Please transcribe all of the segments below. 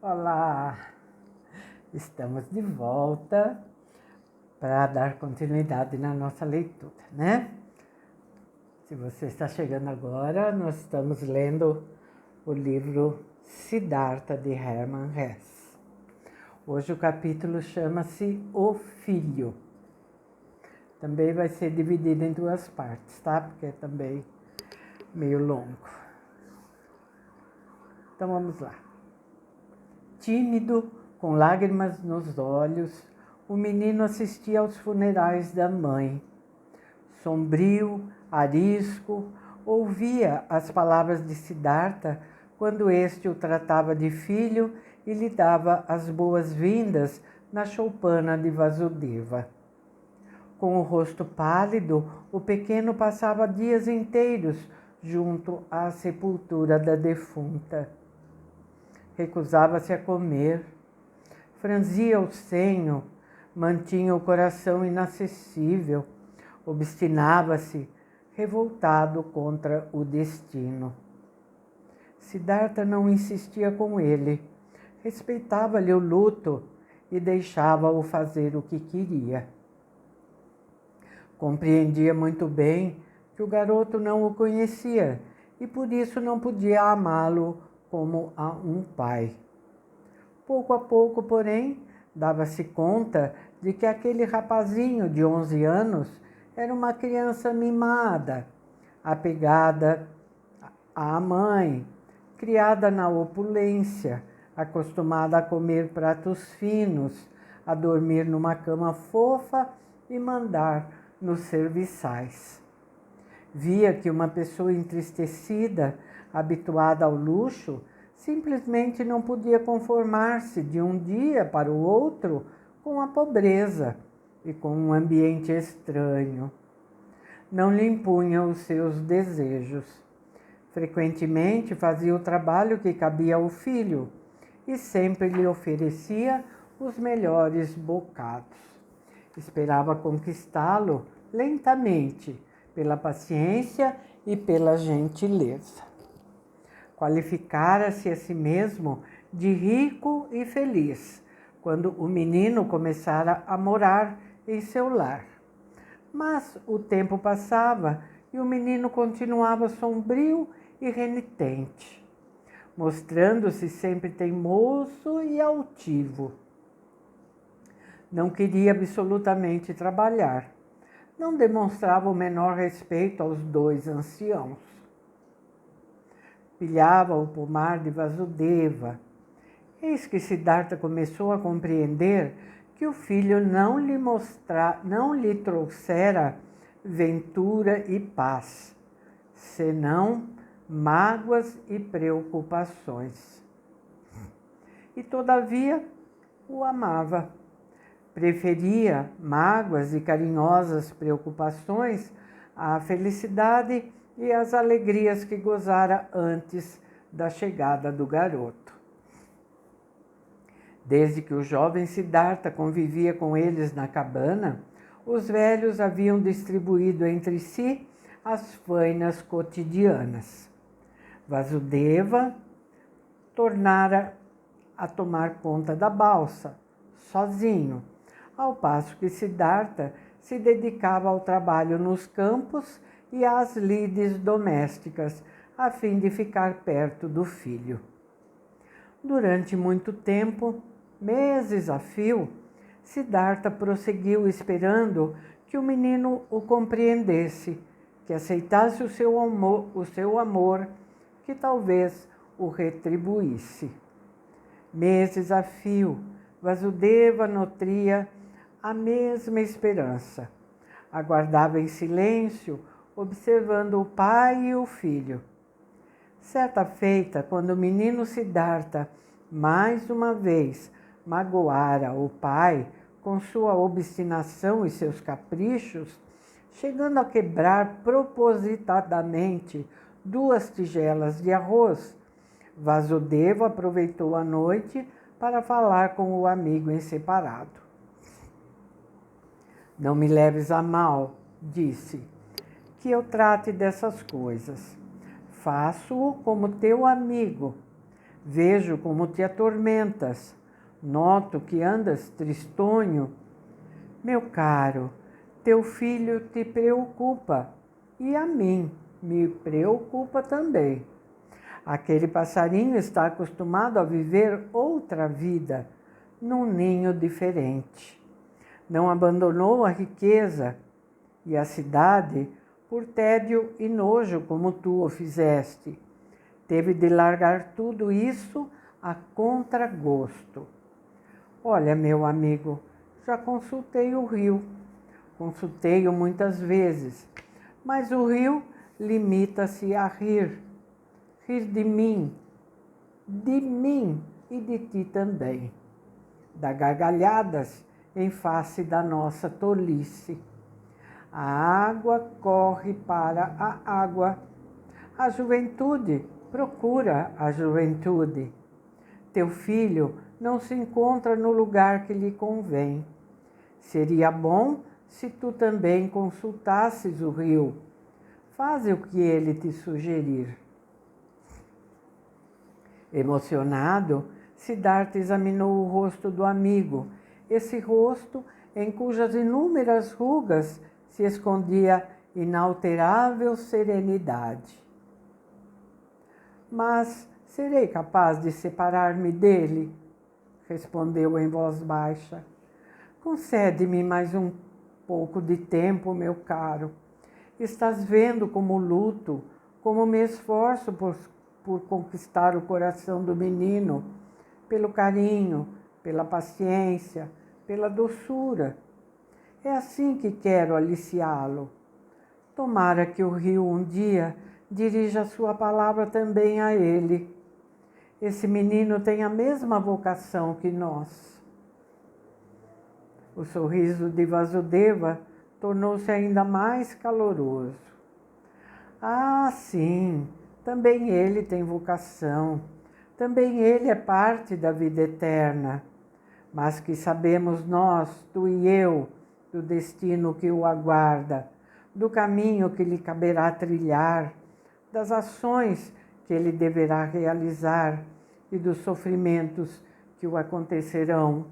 Olá, estamos de volta para dar continuidade na nossa leitura, né? Se você está chegando agora, nós estamos lendo o livro Siddhartha de Hermann Hesse. Hoje o capítulo chama-se O Filho. Também vai ser dividido em duas partes, tá? Porque é também meio longo. Então vamos lá. Tímido, com lágrimas nos olhos, o menino assistia aos funerais da mãe. Sombrio, arisco, ouvia as palavras de Siddhartha quando este o tratava de filho e lhe dava as boas-vindas na choupana de Vasudeva. Com o rosto pálido, o pequeno passava dias inteiros junto à sepultura da defunta. Recusava-se a comer, franzia o senho, mantinha o coração inacessível, obstinava-se, revoltado contra o destino. Siddhartha não insistia com ele, respeitava-lhe o luto e deixava-o fazer o que queria. Compreendia muito bem que o garoto não o conhecia e por isso não podia amá-lo como a um pai. Pouco a pouco, porém, dava-se conta de que aquele rapazinho de 11 anos era uma criança mimada, apegada à mãe, criada na opulência, acostumada a comer pratos finos, a dormir numa cama fofa e mandar nos serviçais. Via que uma pessoa entristecida, habituada ao luxo, simplesmente não podia conformar-se de um dia para o outro com a pobreza e com um ambiente estranho. Não lhe impunha os seus desejos. Frequentemente fazia o trabalho que cabia ao filho e sempre lhe oferecia os melhores bocados. Esperava conquistá-lo lentamente, pela paciência e pela gentileza. Qualificara-se a si mesmo de rico e feliz, quando o menino começara a morar em seu lar. Mas o tempo passava e o menino continuava sombrio e renitente, mostrando-se sempre teimoso e altivo. Não queria absolutamente trabalhar. Não demonstrava o menor respeito aos dois anciãos. Pilhava o pomar de Vasudeva. Eis que Siddhartha começou a compreender que o filho não lhe trouxera ventura e paz, senão mágoas e preocupações. E todavia o amava. Preferia mágoas e carinhosas preocupações à felicidade e às alegrias que gozara antes da chegada do garoto. Desde que o jovem Siddhartha convivia com eles na cabana, os velhos haviam distribuído entre si as fainas cotidianas. Vasudeva tornara a tomar conta da balsa, sozinho, ao passo que Siddhartha se dedicava ao trabalho nos campos e às lides domésticas, a fim de ficar perto do filho. Durante muito tempo, meses a fio, Siddhartha prosseguiu esperando que o menino o compreendesse, que aceitasse o seu amor, que talvez o retribuísse. Meses a fio, Vasudeva nutria a mesma esperança. Aguardava em silêncio, observando o pai e o filho. Certa feita, quando o menino Siddhartha, mais uma vez, magoara o pai com sua obstinação e seus caprichos, chegando a quebrar propositadamente 2 tigelas de arroz, Vasudeva aproveitou a noite para falar com o amigo em separado. Não me leves a mal, disse, que eu trate dessas coisas. Faço-o como teu amigo. Vejo como te atormentas. Noto que andas tristonho. Meu caro, teu filho te preocupa e a mim me preocupa também. Aquele passarinho está acostumado a viver outra vida, num ninho diferente. Não abandonou a riqueza e a cidade por tédio e nojo como tu o fizeste. Teve de largar tudo isso a contragosto. Olha, meu amigo, já consultei o rio. Consultei-o muitas vezes, mas o rio limita-se a rir. Rir de mim e de ti também. Dá gargalhadas em face da nossa tolice. A água corre para a água. A juventude procura a juventude. Teu filho não se encontra no lugar que lhe convém. Seria bom se tu também consultasses o rio. Faze o que ele te sugerir. Emocionado, Siddhartha examinou o rosto do amigo, esse rosto em cujas inúmeras rugas se escondia inalterável serenidade. Mas serei capaz de separar-me dele? Respondeu em voz baixa. Concede-me mais um pouco de tempo, meu caro. Estás vendo como luto, como me esforço por conquistar o coração do menino, pelo carinho, pela paciência, pela doçura. É assim que quero aliciá-lo. Tomara que o rio um dia dirija a sua palavra também a ele. Esse menino tem a mesma vocação que nós. O sorriso de Vasudeva tornou-se ainda mais caloroso. Ah, sim, também ele tem vocação. Também ele é parte da vida eterna. Mas que sabemos nós, tu e eu, do destino que o aguarda, do caminho que lhe caberá trilhar, das ações que ele deverá realizar e dos sofrimentos que o acontecerão.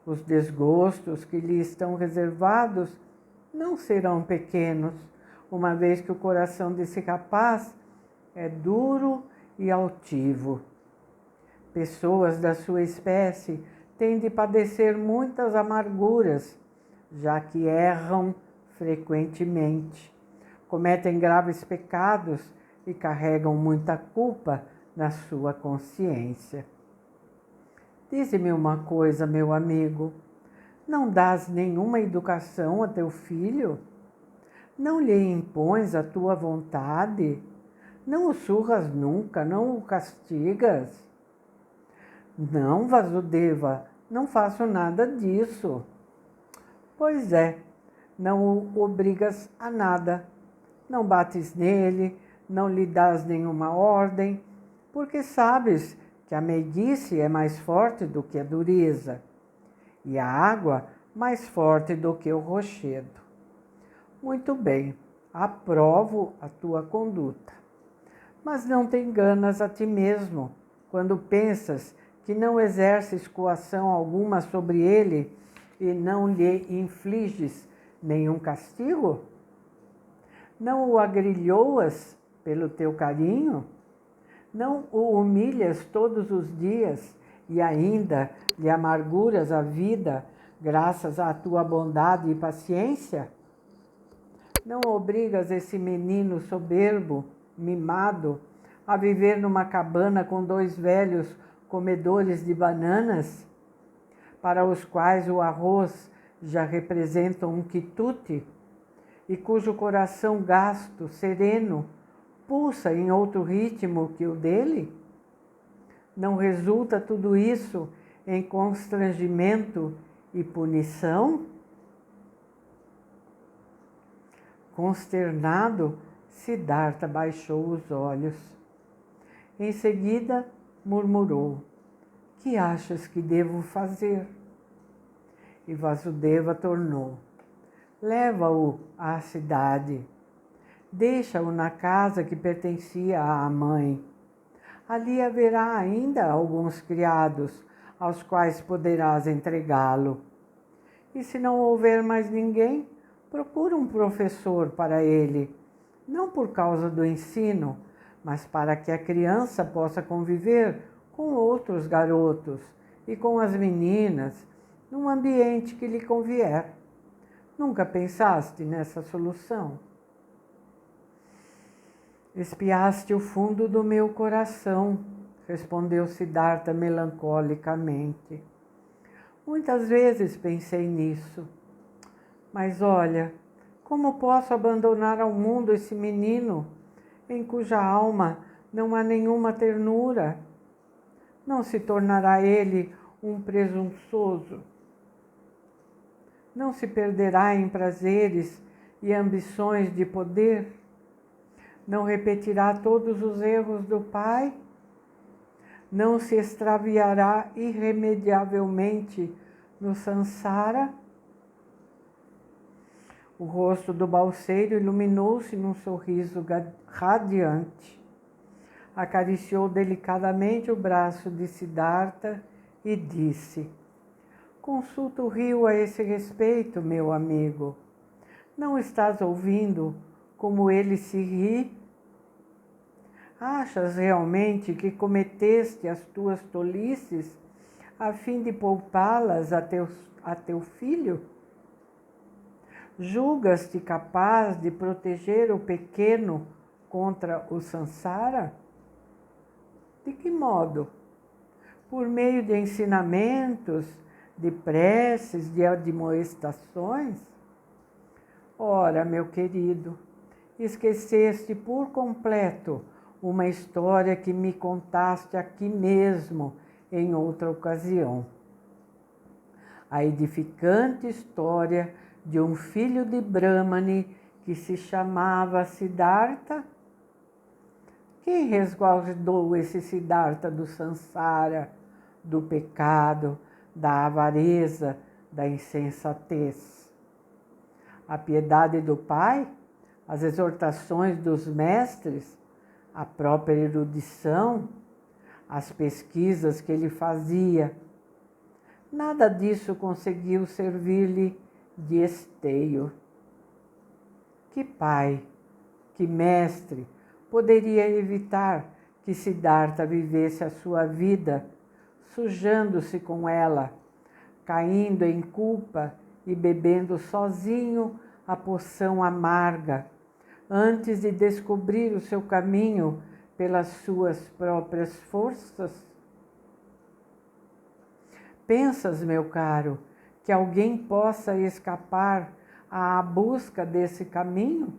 Os desgostos que lhe estão reservados não serão pequenos, uma vez que o coração desse rapaz é duro e altivo. Pessoas da sua espécie têm de padecer muitas amarguras, já que erram frequentemente, cometem graves pecados e carregam muita culpa na sua consciência. Dize-me uma coisa, meu amigo, não dás nenhuma educação a teu filho? Não lhe impões a tua vontade? Não o surras nunca, não o castigas? Não, Vasudeva, não faço nada disso. Pois é, não o obrigas a nada. Não bates nele, não lhe dás nenhuma ordem, porque sabes que a meiguice é mais forte do que a dureza, e a água mais forte do que o rochedo. Muito bem, aprovo a tua conduta. Mas não te enganas a ti mesmo quando pensas que não exerces coação alguma sobre ele e não lhe infliges nenhum castigo? Não o agrilhoas pelo teu carinho? Não o humilhas todos os dias e ainda lhe amarguras a vida graças à tua bondade e paciência? Não obrigas esse menino soberbo, mimado, a viver numa cabana com 2 velhos comedores de bananas, para os quais o arroz já representa um quitute, e cujo coração gasto, sereno, pulsa em outro ritmo que o dele? Não resulta tudo isso em constrangimento e punição? Consternado, Siddhartha baixou os olhos. Em seguida, murmurou: que achas que devo fazer? E Vasudeva tornou: leva-o à cidade. Deixa-o na casa que pertencia à mãe. ali haverá ainda alguns criados aos quais poderás entregá-lo. E se não houver mais ninguém, procura um professor para ele, não por causa do ensino, mas para que a criança possa conviver com outros garotos e com as meninas, num ambiente que lhe convier. Nunca pensaste nessa solução? Espiaste o fundo do meu coração, respondeu Siddhartha melancolicamente. Muitas vezes pensei nisso, mas olha, como posso abandonar ao mundo esse menino em cuja alma não há nenhuma ternura? Não se tornará ele um presunçoso? Não se perderá em prazeres e ambições de poder? Não repetirá todos os erros do pai? Não se extraviará irremediavelmente no samsara? O rosto do balseiro iluminou-se num sorriso radiante. Acariciou delicadamente o braço de Siddhartha e disse: consulta o rio a esse respeito, meu amigo. Não estás ouvindo como ele se ri? Achas realmente que cometeste as tuas tolices a fim de poupá-las a teu filho? Julgas-te capaz de proteger o pequeno contra o samsara? De que modo? Por meio de ensinamentos, de preces, de admoestações? Ora, meu querido, esqueceste por completo uma história que me contaste aqui mesmo em outra ocasião. A edificante história de um filho de Brahmani que se chamava Siddhartha. Quem resguardou esse Siddhartha do samsara, do pecado, da avareza, da insensatez? A piedade do pai, as exortações dos mestres, a própria erudição, as pesquisas que ele fazia. Nada disso conseguiu servir-lhe de esteio. Que pai, que mestre poderia evitar que Siddhartha vivesse a sua vida, sujando-se com ela, caindo em culpa e bebendo sozinho a poção amarga, antes de descobrir o seu caminho pelas suas próprias forças? Pensas, meu caro, que alguém possa escapar à busca desse caminho?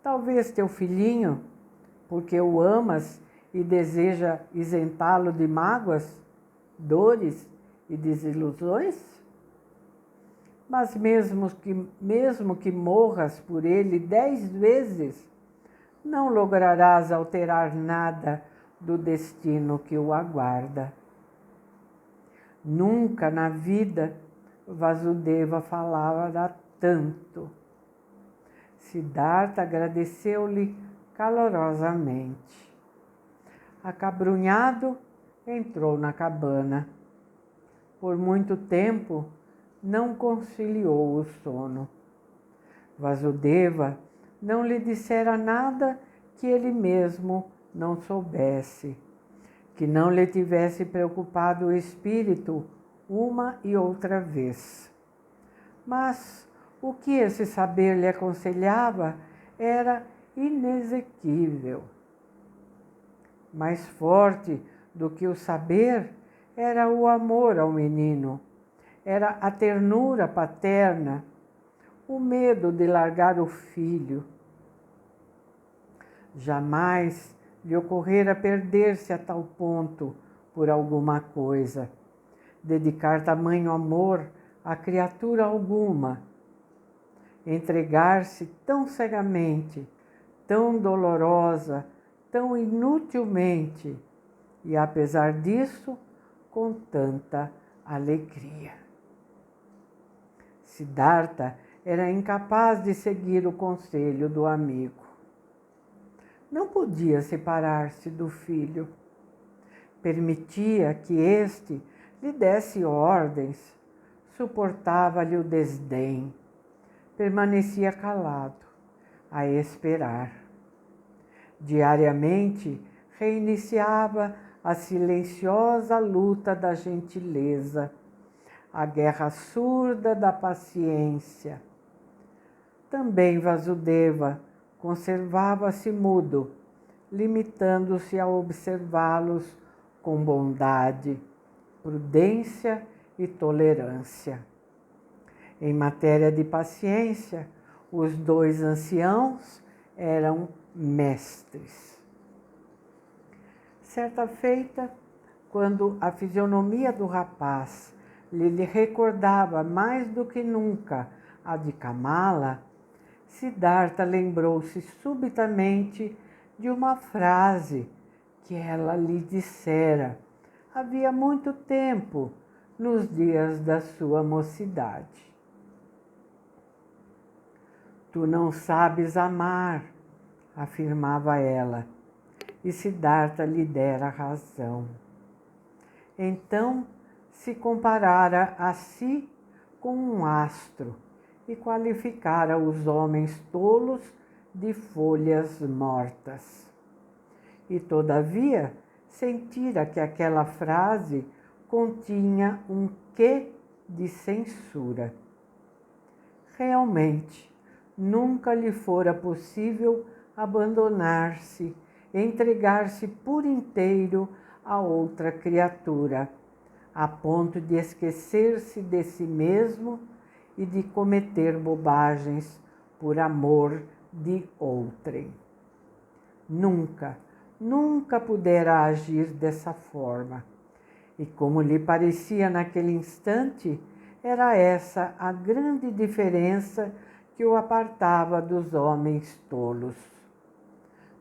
Talvez teu filhinho, porque o amas e deseja isentá-lo de mágoas, dores e desilusões? Mas mesmo que morras por ele 10 vezes, não lograrás alterar nada do destino que o aguarda. Nunca na vida Vasudeva falava tanto. Siddhartha agradeceu-lhe calorosamente. Acabrunhado, entrou na cabana. Por muito tempo, não conciliou o sono. Vasudeva não lhe dissera nada que ele mesmo não soubesse, que não lhe tivesse preocupado o espírito uma e outra vez. Mas o que esse saber lhe aconselhava era inexequível. Mais forte do que o saber era o amor ao menino, era a ternura paterna, o medo de largar o filho. Jamais lhe ocorrera perder-se a tal ponto por alguma coisa, dedicar tamanho amor a criatura alguma, entregar-se tão cegamente, tão dolorosa, tão inutilmente, e apesar disso, com tanta alegria. Siddhartha era incapaz de seguir o conselho do amigo. não podia separar-se do filho. Permitia que este lhe desse ordens, suportava-lhe o desdém, permanecia calado, a esperar. Diariamente reiniciava a silenciosa luta da gentileza, a guerra surda da paciência. Também Vasudeva conservava-se mudo, limitando-se a observá-los com bondade, prudência e tolerância. Em matéria de paciência, os dois anciãos eram mestres. Certa feita, quando a fisionomia do rapaz lhe recordava mais do que nunca a de Kamala, Siddhartha lembrou-se subitamente de uma frase que ela lhe dissera havia muito tempo, nos dias da sua mocidade. Tu não sabes amar, afirmava ela, e Siddhartha lhe dera razão. Então se comparara a si com um astro e qualificara os homens tolos de folhas mortas. E todavia sentira que aquela frase continha um quê de censura. Realmente, nunca lhe fora possível abandonar-se, entregar-se por inteiro a outra criatura, a ponto de esquecer-se de si mesmo e de cometer bobagens por amor de outrem. Nunca, nunca pudera agir dessa forma. E como lhe parecia naquele instante, era essa a grande diferença que o apartava dos homens tolos.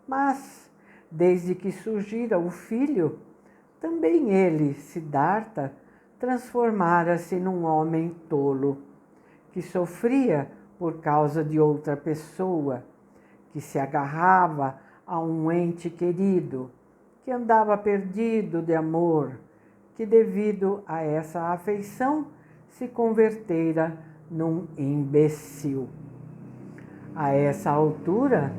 Mas, desde que surgira o filho, também ele, Siddhartha, transformara-se num homem tolo, que sofria por causa de outra pessoa, que se agarrava a um ente querido, que andava perdido de amor, que devido a essa afeição se convertera num imbecil. A essa altura,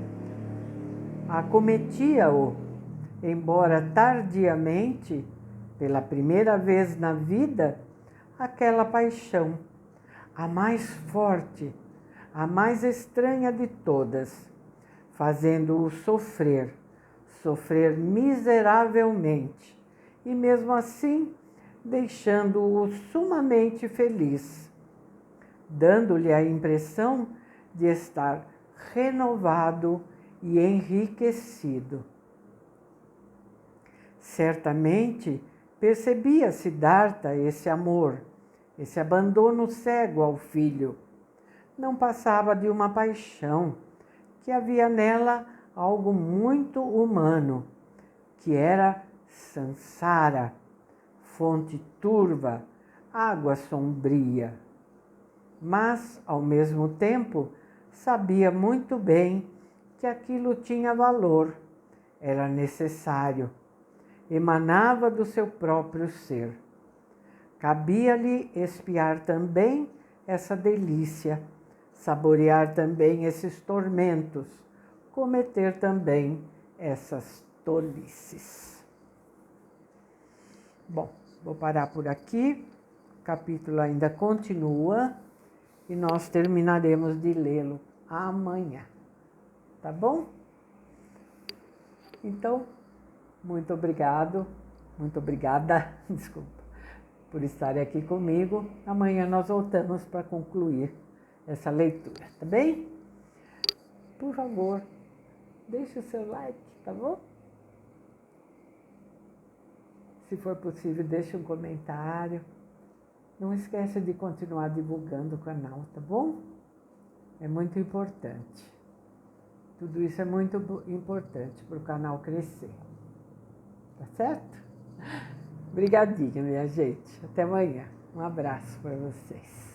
acometia-o, embora tardiamente, pela primeira vez na vida, aquela paixão, a mais forte, a mais estranha de todas, fazendo-o sofrer miseravelmente, e mesmo assim deixando-o sumamente feliz, dando-lhe a impressão de estar renovado e enriquecido. Certamente percebia Siddhartha esse amor, esse abandono cego ao filho. Não passava de uma paixão, que havia nela algo muito humano, que era Sansara, fonte turva, água sombria. Mas, ao mesmo tempo, sabia muito bem que aquilo tinha valor, era necessário, emanava do seu próprio ser. Cabia-lhe espiar também essa delícia, saborear também esses tormentos, cometer também essas tolices. Bom, vou parar por aqui, o capítulo ainda continua e nós terminaremos de lê-lo amanhã, tá bom? Então, muito obrigada, desculpa, por estarem aqui comigo. Amanhã nós voltamos para concluir essa leitura, tá bem? Por favor, deixe o seu like, tá bom? Se for possível, deixe um comentário. Não esqueça de continuar divulgando o canal, tá bom? É muito importante. Tudo isso é muito importante para o canal crescer. Tá certo? Obrigadinha, minha gente. Até amanhã. Um abraço para vocês.